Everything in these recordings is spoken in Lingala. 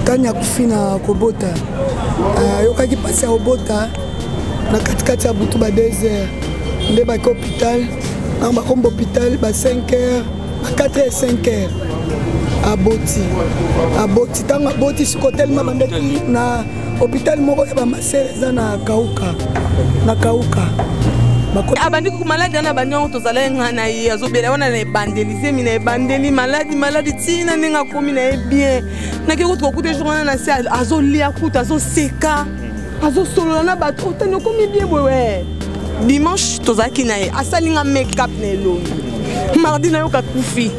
Tanya kufina kobota yokaki pasi ya obota na katikati ya butu ba 2 heures nde baki hôpital na bakomba hôpital ba 5 heures ba 4 heures 5 heures aboti ntango aboti sikotelema bandeki na hôpital moko ya bamasere eza na kauka abandi ku maladi na banyo tozala ngana ye azobela wana na ebandelize mina ebandeli maladi tina ninga komi na bien na ke ko kuta journée na se azolia kuta azoseka azosolola na bato otanyo komi bien bwe dimanche tozaki na ye asalinga make up na elongi mardi na yo kakufi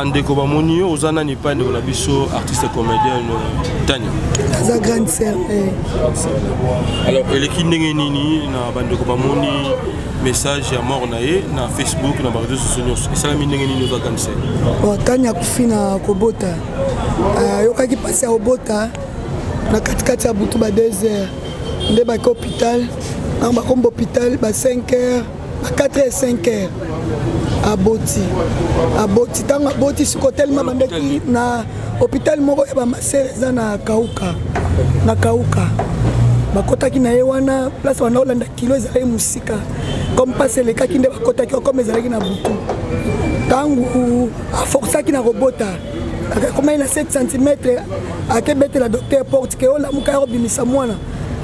Ndeko bamoni yo ozana ni pa ndeko na biso artiste comédien Tanya za grande sœur. Alors eleki ndenge nini na bandeko bamoni message ya mort na ye na Facebook na réseaux sociaux esalami ndenge nini za grande sœur. Tanya kufina kobota yokaki pasi ya obota na katikati ya butu ba 2 heures nde baki hôpital na bakomba hôpital ba 5 heures ba 4 heures 5 heures aboti ntango aboti sikotelema bandeki na hôpital moko ya bamasere eza na kauka bakotaki na ye wana place wana olanda kilo ezalaki mosika comme mpasi elekaki nde bakotaki comme ezalaki na butu ntango aforçaki na kobota Comment il a 7 cm à Québec la docteur porte que la muka robimisa mwana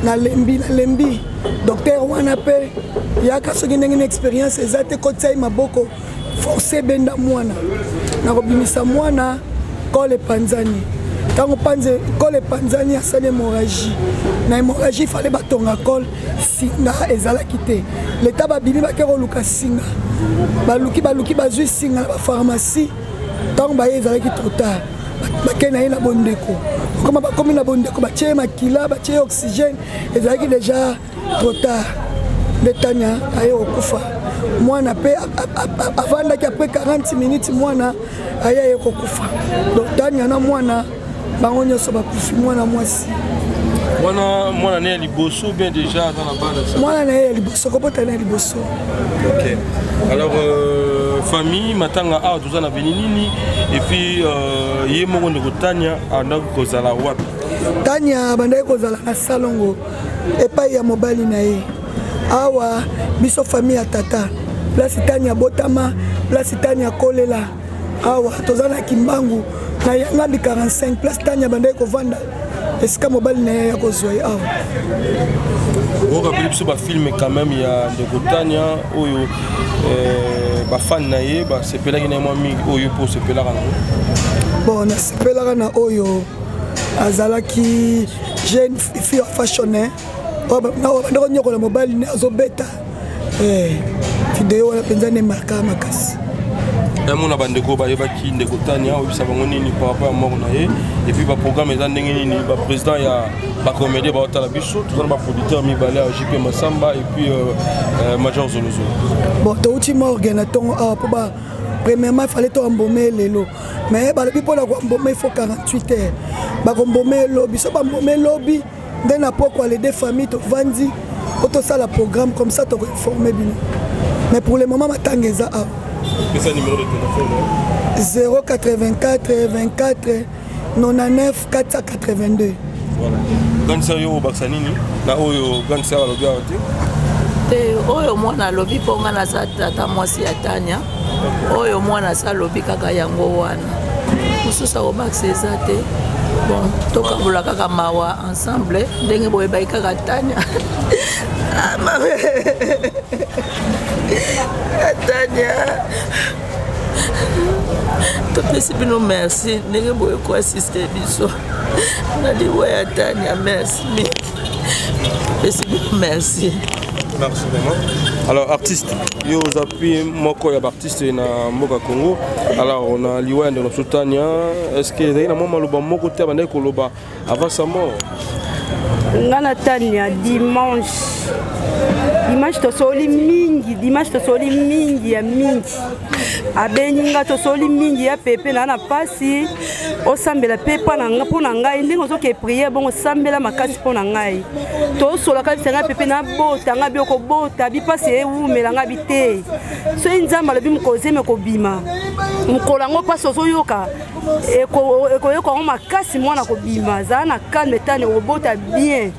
na lembi docteur wana pe yaka soki ndenge une expérience ezate kotsai maboko forcer benda mwana na robimisa mwana kole panzani tango panze kole panzani asali hémorragie na hémorragie fallait batonga kole singa ezalaki te l'état babimi bakero luka singa baluki bazwi singa na pharmacie tant baye ezalaki trop tard bakena ye na bondeko koma bakomi na bondeko batie makila batie oxygène ezalaki déjà trop tard Netanya aye okufa mwana pe avandaki après 40 minutes mwana aye okufa donc Tanya na mwana bango nyonso bakufi mwana mwasi mwana ne liboso bien déjà dans la base mwana ne liboso kopota na liboso. OK. Alors famille matanga a tous na benini et puis ye moko ndeko Tanya andako kozala wapi? Tanya bandai kozala na salongo epai ya mobali na ye awa biso famille ya tata place Tanya botama place Tanya kolela awa tozana kimbangu na yanga bi 45 place Tanya bandai kovanda esika mobali na ye ya kozwa awa. On rappelle que ce film quand même il y a de Tanya oyo ba fan na ye ba sepela ki na moi mingi oyo pour sepela kana bon na sepela kana oyo azalaki jeune fille fashionné na ndako nyoko la mobile ne azobeta vidéo la penzane marka makasi mon abandeko ba yebaki ndeko Tanya oyo bisa bango nini par rapport à mort na ye et puis ba programme eza ndenge nini ba président ya ba comédie ba otala biso tout ba producteur mibale à JP Masamba et puis Major Zolozo. Bon to uti morgan atongo pour ba premièrement il fallait to embaumer lelo mais ba lebi pour la embaumer il faut 48 heures ba embaumer lobby so ba embaumer lobby ndena poko les deux familles to vandi auto ça la programme comme ça to informer bino mais pour le moment matangeza a c'est ça numéro de téléphone 084 24 99 482. Voilà. Gansa yo baksanini na oyo gansa la lobby ati te oyo mwana lobby ponga na sa tata mwasi ya Tanya oyo mwana sa lobby kaka yango wana mususa o bakse te bon toka bula kaka mawa ensemble ndenge boye bai kaka Tanya Tanya topesi bino merci ndenge boye ko assister biso na liwa ya Tanya merci topesi bino merci. Merci vraiment. Alors artiste, yo zapi moko ya artiste na mboka Congo. Alors on a liwa de notre Tanya. Est-ce que il y a moment loba moko te bande ko loba avant sa mort? Ngana Tanya dimanche to soli mingi ya mingi abeninga to soli mingi ya pepe na pasi o sambela pepe na nga pona ngai ndingo zo ke prier bongo sambela makasi pona ngai to sola ka bisanga pepe na bota nga bioko bota bi pasi e umela nga bite so inzamba lobi mkoze me ko bima mkola ngo paso zo yoka eko yoko makasi mwana ko bima za na calme Tanya obota bien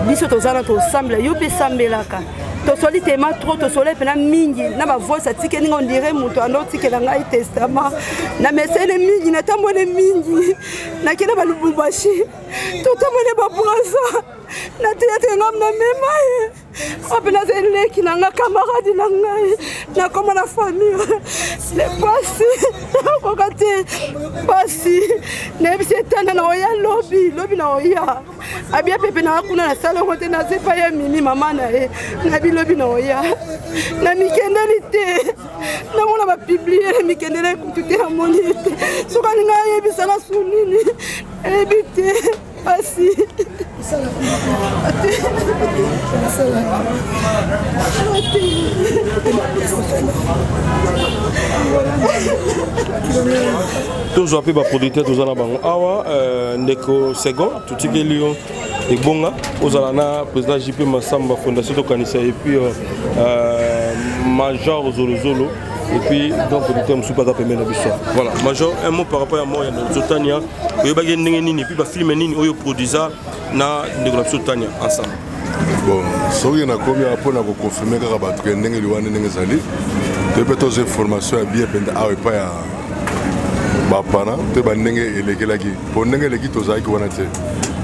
biso tozana to sambela yo pe sambelaka to soli tema trop to soli pena mingi na ba voix atike ningo ndire muto ando tikela ngai testament na mesene mingi na tambone mingi na kina balububashi to tambone ba brasa na tete ngam na memaye opena zele kina nga camarade na ngai na koma na famille le pasi ko kate pasi ne bise tana na oya lobby na oya abia pepe na kuna na sala ngote na sepa ya mimi mama na e na bilobi na oya na mikendeli te na mona ba publier mikendeli kutuke ya monite soka ninga yebisa na sunini ebite asi tous appelés par producteur tous en bango awa ndeko second tout ce qui est lion et bonga aux alana président JP Masamba fondation de Kanisa et puis Major Zolo et puis donc producteur monsieur pas appelé na biso voilà Major un mot par rapport à moi dans Tania et ba ngene nini puis ba film nini oyo produisa na ndeko Tania ensemble bon soki na komi apona ko confirmer kaka ba truc ndenge liwana ndenge zali te peto information ya bien penda awe pa ya bapana mpe bandenge elekelaki mpo ndenge eleki tozalaki wana te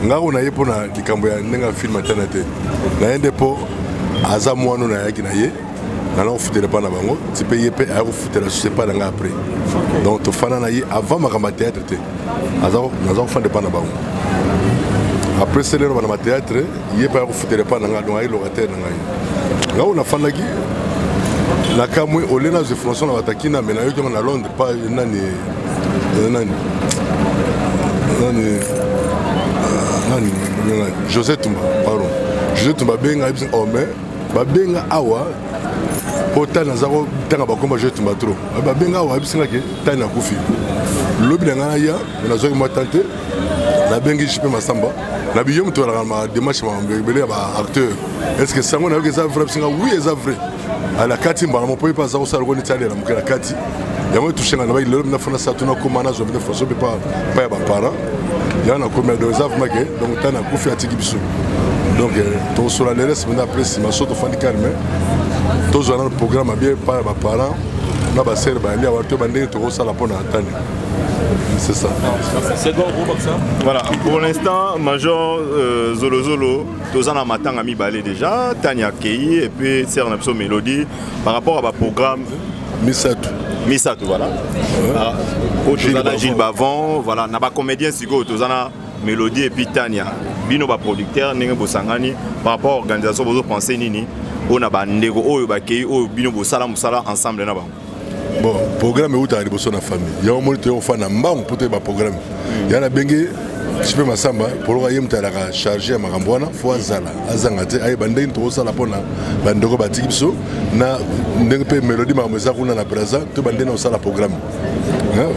ngako na ye mpo na likambo ya ndenge afilme atana te na ye nde mpo aza mwano na yaki na ye nana kofutela mpa na bango ti mpe ye mpe aya kofutela suse mpa na nga après donc tofanda na ye avant makambo ya théâtre te naza kofanda mpa na bango après seleno bana ma théâtre ye mpe aya kofutela mpa na nga donc aye locataire na ngai ngako nafandaki na kamwe ole na zwe françois na batakina me nayoki yango na Londres pa nani José Tumba pardon José Tumba benga ibisi ome babenga awa po tani naza kotanga bakomba José Tumba trop babenga awa ibisingaki tani nakufi lobi na ngai na ya me nazwaki mwa tante nabengi jipe masamba na biyo moto alaka ma démarche ebele ya baacteur est ce que sango nayoki eza vrai bisinga oui eza vrai ala kati mbala mopo epa aza kosala loko neti alela moke na kati yango etushenga na bai lelo mina fona sato nakoma nazwa mpe françois mpe pa ya baparent yango nakomi ya donc eza vraimen ke donc tani akufi atiki biso donc tokosola lelo semena après nsima so tofandi calme tozwa na programme abie pa ya baparent na basere balia wa to bandenge tokosala mpo na tani. C'est ça. C'est bon, ça. Voilà, pour l'instant, Major Zolo Zolo, Tozana Matang a mis balé déjà, Tania Kei et puis Serna Pso Mélodie par rapport à ma programme Misatou, voilà. Tozana Gilles Bavon, voilà, n'a pas comédien Sigo, Tozana Mélodie et puis Tania. Bino ba producteur, Nengue Bosangani, par rapport à l'organisation, vous pensez Nini, on a bandego, on a Kei, on Bino Bosala Moussala ensemble là-bas. Bon, programme est où tu as la famille. Il y a un moment où tu as fait un mbang pour te programme. Il y a un bengue, je peux m'assamba, pour le royaume tu as chargé à Marambouana, faut azala, azangate, aïe bandé, tu as la pona, bandego batikipso, na n'engpe mélodie mamoza kuna na braza, tu bandé na osala programme.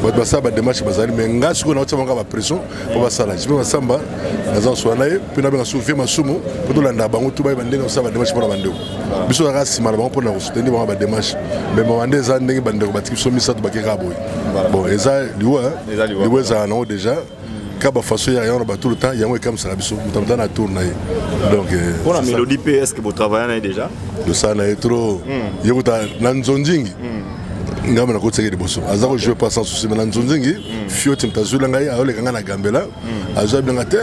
Votre basa ba démarche bazali, mais ngas kuna otsa manga ba pression pour basala. Je peux m'assamba, nazan soanaye, puis na benga souffrir ma sumo, pour tout landa bango tu ba bandé na osala démarche pour la bandego. Biso la race mal bango pour na soutenir bango ba démarche. Mais bandé za ndenge bandego batikipso misa to bakeka boy. Bon, eza liwa za non déjà. Kaba façon ya yon ba tout le temps, yango e comme ça biso, mutamta na tourner. Donc pour la mélodie PS que vous travaillez déjà. Le ça na trop. Yekuta nanzonjingi. Ngamba na kotseke liboso azako jouer pas sans souci mais nanzonzingi fioti mtazula ngai aole kanga na gambela azwa bien te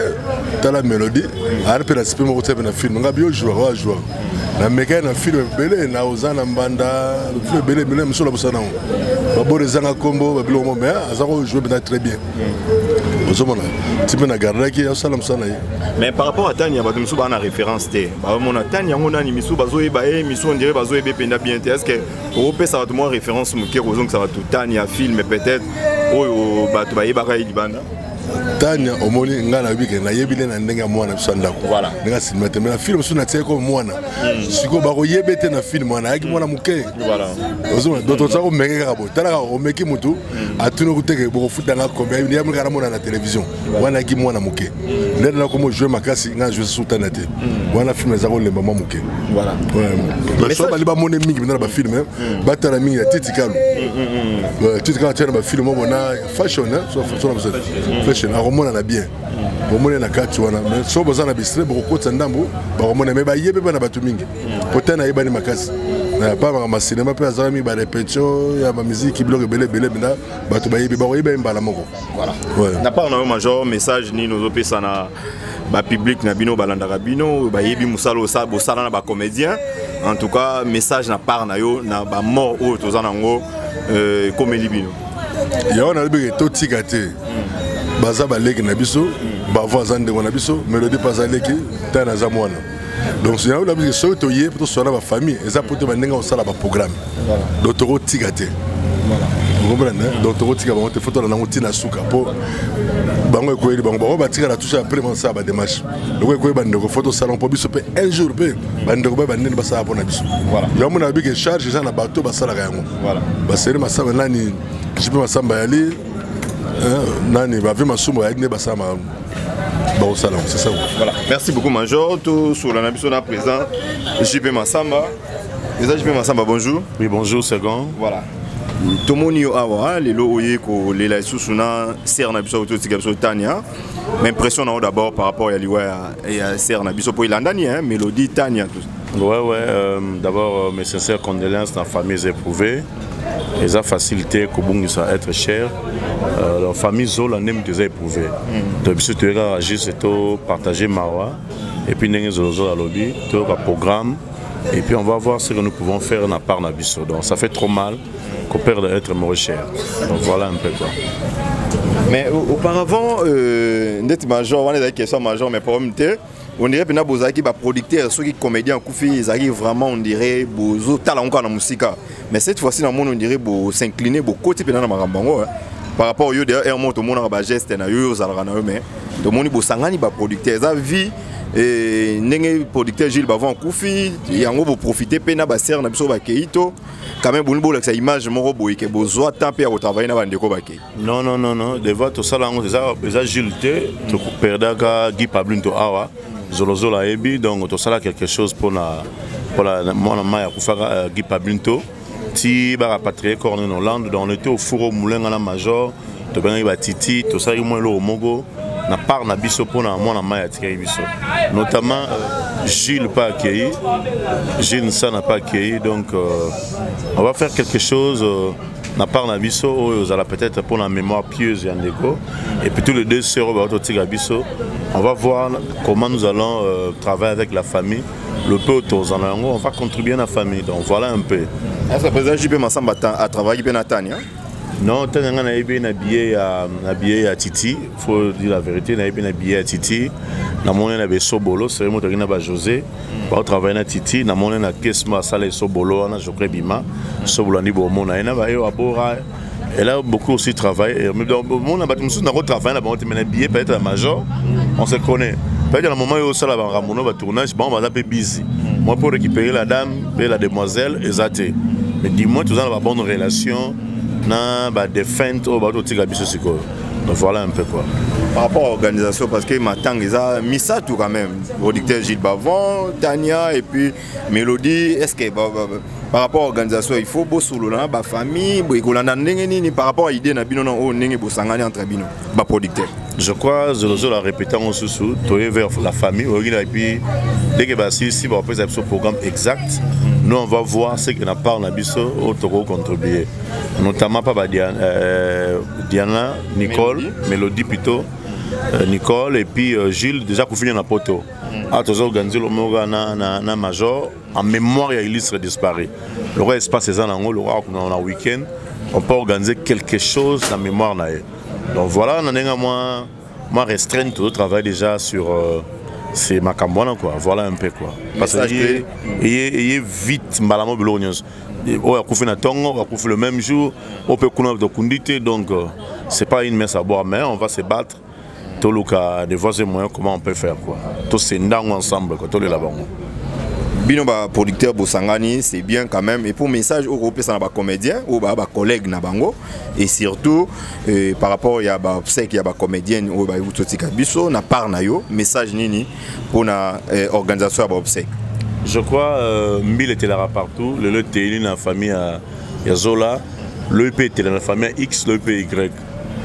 tala mélodie arpe na sipe moko tsebe na film ngabi yo jouer na meka na film belé na ozana mbanda film belé msolo bosana ba bore zanga kombo ba bilo mo mais azako jouer bien très bien ozomona tipe na garaki ya sala msana mais par rapport à Tania ba misu ba na référence té ba mona Tania ngona ni misu bazo e ba e misu on dirait bazo e be penda bien té est-ce que au pe ça va moi référence que ça va tout Tania film peut-être oh bah tu vas y barrer du banda Tania omoni ngana bike na yebile na ndenga mwana bisanda ko voilà nga sinema te na film suna tie ko mwana siko ba ko yebete na film mwana yaki mwana muke voilà ozoma doto tsako menge ka bo tala o meki mutu atuno kuteke bo futa nga kombe ya mwana kana mona na télévision wana yaki mwana muke ndena na ko mo jouer makasi nga jouer sultana te wana film za ko lemba muke voilà mais so ba liba mone mingi na ba film ba tala mingi ya titikalo titikalo tena ba film mo na fashion so fashion on a bien. On a kati wana mais so bozana bistre boko tsandambo ba komona me ba yebe bana batu mingi. Potena yeba ni makasi. Na pa ma cinéma pe azami ba répétition ya ba musique bloque belé bina batu ba yebe ba yebe mbala moko. Voilà. Na pas on a major message ni nos opesa na ba public na bino balanda rabino ba yebi musalo sa bo sala na ba comédien. En tout cas message na part na yo na ba mort o tozana ngo comédie bino. Ya on a le to tikate. Baza baleki na biso ba voisin de na biso mélodie pazaleki tana za mwana donc c'est là que so to yé pour sola ba famille et ça pour te bandenga osala ba programme donc to tikate vous comprenez donc to tika ba te photo na ngoti na suka po bango ko yeli bango ba tika la touche après mon ça ba démarche donc ko bande ko photo salon po biso pe un jour pe bande ko ba bande ba sa na biso voilà yo mona bi que charge ça na bateau ba sala yango voilà ba seri masamba nani je peux masamba yali nani va faire ma somme avec ne basama ba au salon c'est ça voilà merci beaucoup major tout sur la nabiso na présent JP Massamba déjà JP Massamba bonjour oui bonjour second voilà tomoni yo awa lelo oyeko lela susuna ser na biso to tika biso Tania m'impression na d'abord par rapport à liwa ya ser na biso po ilandani hein mélodie Tania tout ouais d'abord mes sincères condoléances dans la famille éprouvée et ça facilité que ça être cher. La famille Zola n'aime déjà éprouvé. Donc si tu regardes juste partager Mawa et puis nous Zola lobby, tu as un programme et puis on va voir ce que nous pouvons faire dans la part d'Abisso. Donc ça fait trop mal qu'on perde être moins cher. Donc voilà un peu quoi. Mais auparavant, net major, on a des questions major, mais pour on dirait que vous avez des producteurs, ceux qui sont comédiens, ils arrivent vraiment, on dirait, aux talents encore dans la musique. Mais cette fois-ci, dans le monde, on dirait qu'ils s'incliner beaucoup dans la marambango. Par rapport au lieu de tout le monde a des gestes, mais tout le monde a des producteurs. Ça vie, les producteurs Gilles Bavon Koufi, ils ont profité de la serre, quand même, vous avez une image qui est besoin de temps pour travailler dans le Bakay. Non, devant tout ça, déjà Gilles, tu perds Guy Pablinto Awa, Zolozola Ebi, donc tout ça quelque chose pour la Guy Pablinto. Si on a rapatrié en Hollande, on était au four au moulin à la major, tu as Titi, tout ça, il y a le Mogo. Na part na biso pour na mona maya tika biso notamment Gilles pas accueilli, Gilles ça n'a pas accueilli, donc on va faire quelque chose na part na biso aux ala peut-être pour la mémoire pieuse Yandeko et puis tous les deux sœurs au tika biso on va voir comment nous allons travailler avec la famille le peu autour on va contribuer à la famille, donc voilà un peu. Est-ce que le président JP Massamba a travaillé bien à Tania? Non, tu as habillé à Titi, il faut dire la vérité, tu as habillé à Titi. Dans mon âge, Sobolo, c'est moi qui ai José. Pour travailler à Titi, dans mon âge, Kesma, Salé Sobolo, je crée Bima, Sobolo, Nibo, et là, beaucoup aussi travaillent. Mais dans mon âge, nous avons travaillé, on a habillé, peut-être à Major, on se connaît. Peut-être à un moment où ça va Ramono, va tourner, on va l'appeler busy. Moi, pour récupérer la dame, la demoiselle, exacté. Mais dis-moi, tout ça, on a une bonne relation. Des feintes au bateau de Bisso. Donc voilà un peu quoi. Par rapport à l'organisation, parce que maintenant ils ont mis ça tout quand même. Producteur Gilles Bavon, Tania et puis Mélodie. Est-ce que par rapport à l'organisation, il faut bosser sur la famille, par rapport à l'idée de entre producteurs. Je crois que je l'ai répété en sous vers la famille. Et puis dès que si on peut faire ce programme exact, nous on va voir ce qu'on a pas en Abisso au contribuer. Notamment pas Diana, Nicole, Mélodie plutôt, Nicole et puis Gilles déjà pour finir la poteau. À tous organiser le Moga na major en mémoire il illustre disparu. Le reste espace c'est en le roi on a week-end on peut organiser quelque chose dans mémoire na. Donc voilà on a moi restreint tout le travail déjà sur c'est ma cambouana quoi. Voilà un peu quoi. Parce que il est vite malamo belognos. On a coupé na tongo, on a coupé le même jour, on peut connaître de kundité donc c'est pas une messe à boire mais on va se battre. Tout le cas de voir ces moyens comment on peut faire quoi. Tous ces ndang ensemble quoi, tous les là-bas. Bino ba producteur Bosangani, c'est bien quand même et pour message au groupe ça na ba comédien ou ba collègue na bango et surtout par rapport il y a ba obsèque il y a ba comédienne ou ba utotika biso na part na yo message nini pour na organisation ba obsèque. Je crois Mbil était là partout, le télé dans la famille ya Zola, le EP était dans la famille X, le EP Y.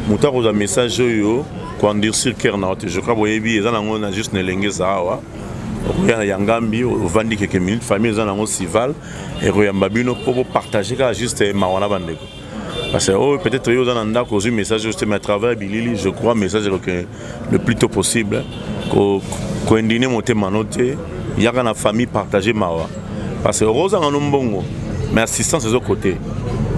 Mouta ko za message yo quand dire sur Kernaut, je crois que ils ont juste une langue zawa. Il y a Yangambi, au Vandi quelques minutes, famille ils ont Sival et Royambabino pour partager juste Mawana Bandeko. Parce que peut-être ils ont un cause message juste à travers Bilili, je crois message le plus tôt possible qu'on dîne monter manoté, il y a une famille partager Mawa. Parce que Rosa en Umbongo, mais assistance des autres côtés.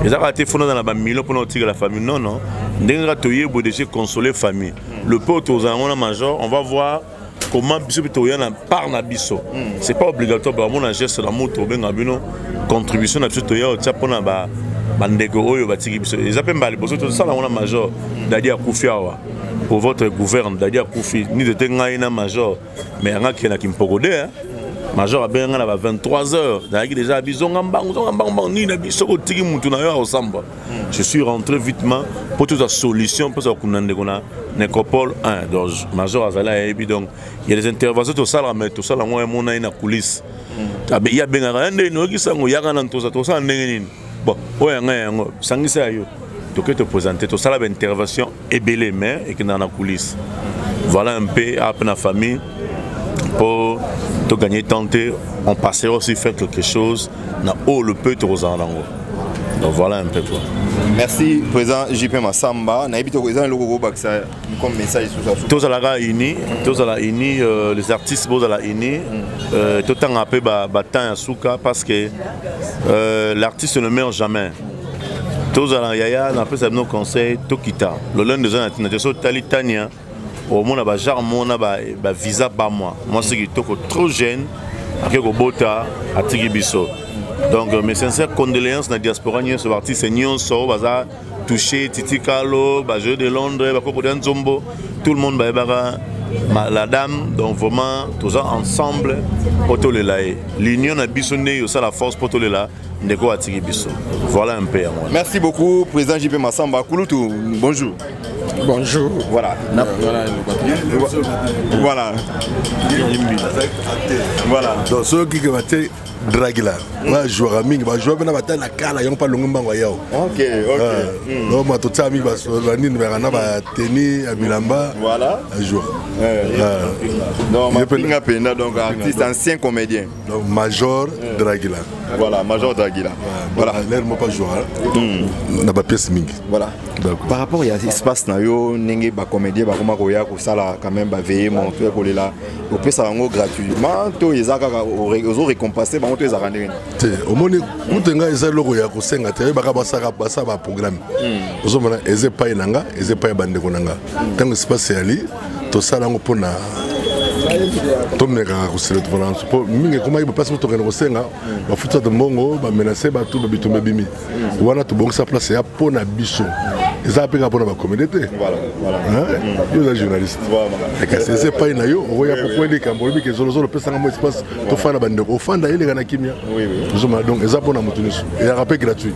Ils ont été fondés dans la famille pour nous tirer la famille. Non, non. Nous avons déjà consoler la famille. Le pote aux amours major, on va voir comment Bisso Pitoyan part na Bisso. C'est pas obligatoire pour mon geste la moto ben abino contribution na Bisso Toya au Japon na ba bandeko oyo batiki Bisso. Ils appellent mal Bisso tout ça la on major dadi akufiawa. Pour votre gouverne dadi akufi ni de tenga ina major mais anga kena kimpogode hein. Major a bien 23h. Déjà, je suis rentré vitement pour toute la solution pour ça qu'on a Nécropole 1. Donc, Major Azala et donc il y a des interventions tout ça là mais tout ça là moi mon na coulisse. Il y a bien rien de qui ça y a rien tout ça bon ouais sangisa yo donc te présenter tout ça là intervention et belé mais et qui dans la coulisse. Voilà un peu à la famille pour te gagner tenter, on passerait aussi faire quelque chose dans le peu de Rosandango. Donc voilà un peu quoi. Merci président JP Massamba. Na habité président logo baksa comme message sur ça. Tous à la unis, les artistes tous à la unis, tout temps appelé batan à souka parce que l'artiste ne meurt jamais. Tous à la yaya, on appelle ça nos conseils, tout quitta. Le lundi des années, na so talitania. Au moins ba genre mona ba visa ba moi. Moi c'est qui trop jeune, avec au bota à Tigibiso. Donc mes sincères condoléances na diaspora ni ce parti c'est Nyon so baza touché Titi Carlo, ba jeu de Londres, ba Kopodan Zombo, tout le monde ba la dame donc vraiment tous ensemble poto le laé. L'union na bisonné ça la force poto le la ndeko à Tigibiso. Voilà un peu à moi. Merci beaucoup président JP Massamba. Kouloutou, bonjour. Bonjour. Voilà. Voilà. Voilà. Donc ceux qui ont été Dragila, va jouer à Ming, va jouer à la na kala, yon pas longomba wayao. Ok. Donc ma toute ami va se venir vers un va tenir à Bilamba. Voilà. À jouer. Donc ma pinga pena donc artiste ancien comédien. Donc Major Dragila. Voilà, Major Dragila. Voilà. L'air moi pas jouer. Na ba pièce Ming. Voilà. Par rapport à l'espace na yo nenge ba comédien ba koma koya ko sala quand même ba veiller monter ko là. Au peut ça ngo gratuitement to ezaka aux récompenser ba monter za rendre. Au moins kutenga eza logo ya ko senga te ba ka basaka basa ba programme. Ozo mona eze pa nanga, eze pa bande ko nanga. Tant espace ali to sala ngo pona tomeka ko sele to pona po mingi kuma ibo passe to ko senga ba futa de mongo ba menacer ba tout ba bitumbe bimi. Wana to bongsa place ya pona biso. Ils ont appris à la communauté. Voilà. Vous êtes journaliste. Et c'est pas une ayo. On voit pourquoi les Cambodgiens qui sont le plus en espace pour faire la bande. Au fond d'ailleurs les gars kimia. Donc ils ont pour la montée. Et un rappel gratuit.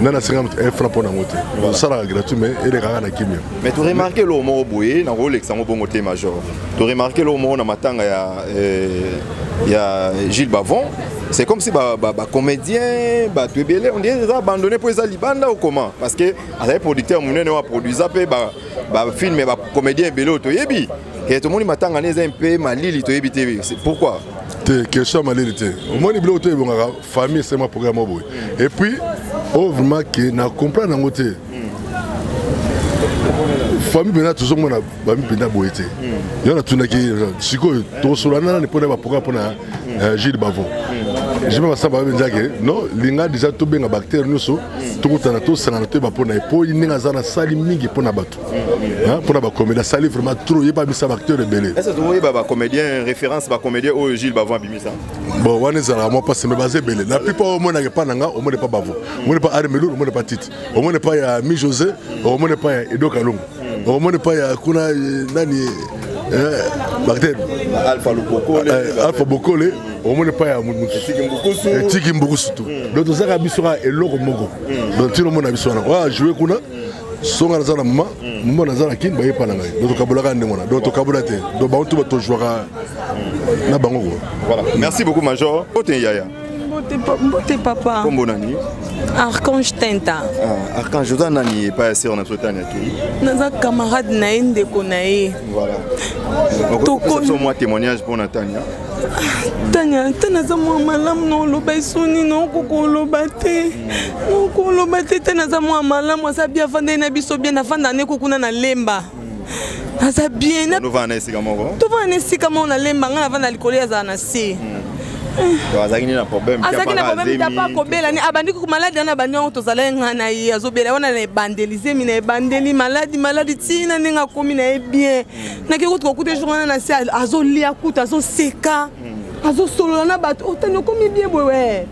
Nana 50 francs pour la montée. Ça là gratuit mais les gars na kimia. Mais tu remarques le mot boyé dans rôle extrêmement bon côté major. Tu remarques le mot na matanga il y a Gilles Bavon. C'est comme si les comédiens, on dirait abandonné pour les Libanda ou comment? Parce que les producteurs ont produit des films, les comédiens bello to yebi. Et tout le monde m'attend à un peu malili to yebi TV. Pourquoi? Question malilité. Au moins les bello to yebi famille c'est ma programme boy. Et puis vraiment que na comprendre en côté. Famille bena toujours mona famille bena boité. Il y en a tout na qui siko to solana ne pona ba programme pona Gilles Bavon. Je me sens non, l'inga déjà tout bien bactéries nous sont tout le temps tous sans noter pour na po l'inga zana sali mingi pour na batu. Pour na ba comédien sali vraiment trop y pas mis ça bactéries belé. Est-ce que vous voyez ba comédien référence ba comédien au Gilles Bavon bimi ça? Bon, on est là moi parce que me basé belé. La plupart au monde n'a pas nanga, au monde pas Bavon. Au monde pas Armelou, au monde pas Tite. Au monde pas ya Mi José, au monde pas Edo Kalum. Au monde pas ya kuna nani bactéries. Alpha Bokole. Au moins pas à Tiki Mbukusu. Donc ça a bisora et l'eau mogo. Donc tout le monde a bisora. Ouais, jouer kuna. Songa zana mama, mama zana kin ba yepa nanga. Donc kabulaka ndemona. Donc kabulate. Donc ba on tout to jouera na bango. Voilà. Merci beaucoup Major. Ote yaya. Mbote papa. Kombo nani? Archange Tenta. Archange nani pas assez on a sotana ki. Naza camarade na ndeko na ye. Voilà. Donc c'est moi témoignage pour Natania. Tanya, naza mwa malamu no loba isuni no kokoloba te. No koloba te naza mwa malamu asa bien fanda na biso bien afanda ne kokuna na lemba. Asa bien na. Nous va na esika moko. Tu va na esika moko na lemba ngana vanda likoli za na se. Azaki na problème. Azaki na problème tapa kobela ni abandi ko malade na banyo to zala ngana yi azobela wana na bandeliser mi na bandeli maladi tina ninga komi na bien. Na ke ko kuté journée na se azolia kuta azoseka. Azosolola na bato otano komi bien bowe.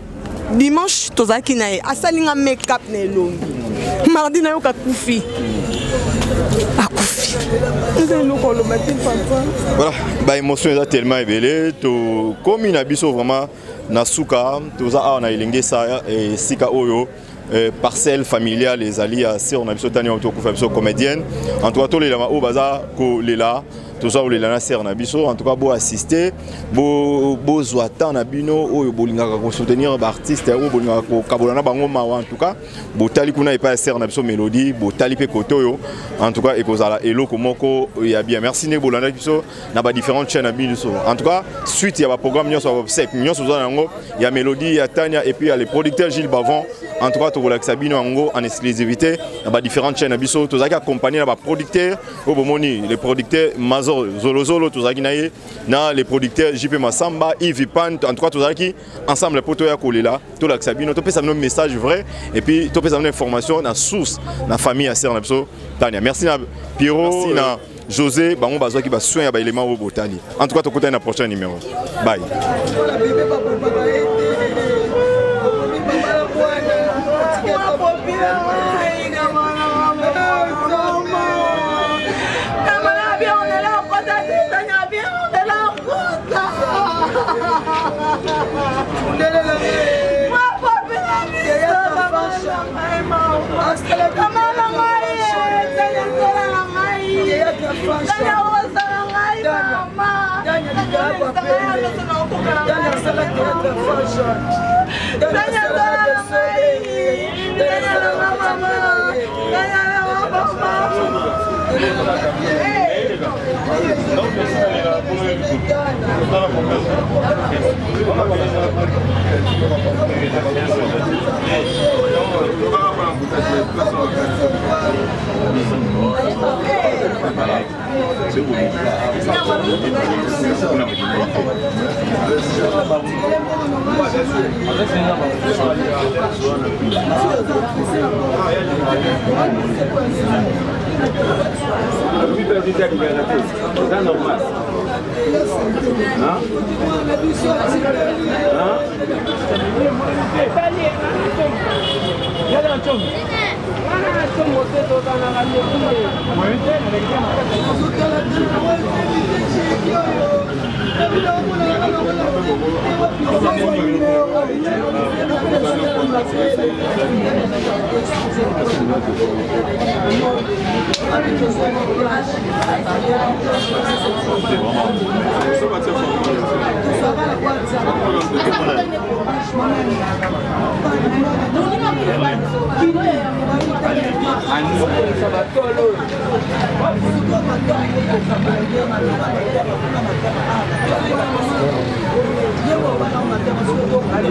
Dimanche tozaki na ye asalinga make-up na elongi. Mardi na yo kakufi. Akufi. Voilà, bah émotion est tellement élevée, to comme il a biso vraiment na suka, to za a na ilenge sa et sika oyo. Parcelle familiale les alliés à on a biso tani auto ko fa biso comédienne en tout cas to les lama o baza ko lela toza olela na sœur na biso en tout cas bo assister bo zwa temps na bino oyo bolingaka ko soutenir ba artiste oyo bolingaka ko kabola na bango mawa en tout cas bo tali kuna epa sœur na biso Mélodie bo tali pe kotoyo en tout cas ekozala eloko moko ya bien merci ne bolanda biso na ba différentes chaînes na biso en tout cas suite ya ba programme nyonso ba obsèque nyonso za yango ya Mélodie ya Tania et puis ya les producteurs Gilles Bavon en tout cas to bolakisa bino yango en exclusivité na ba différentes chaînes na biso tozaki accompagner na ba producteurs o bomoni les producteurs Mazor Zolozolo tozaki naye na les producteurs JP Masamba Yves Pan en tout cas tozaki ensemble poto ya kolela to lakisa bino to pesa no message vrai et puis to pesa no information na source na famille ya sœur na biso Tania merci na Pierrot merci na José bango bazwa ki ba soin ya ba élément o botali en tout cas to kota na prochain numéro bye Allez,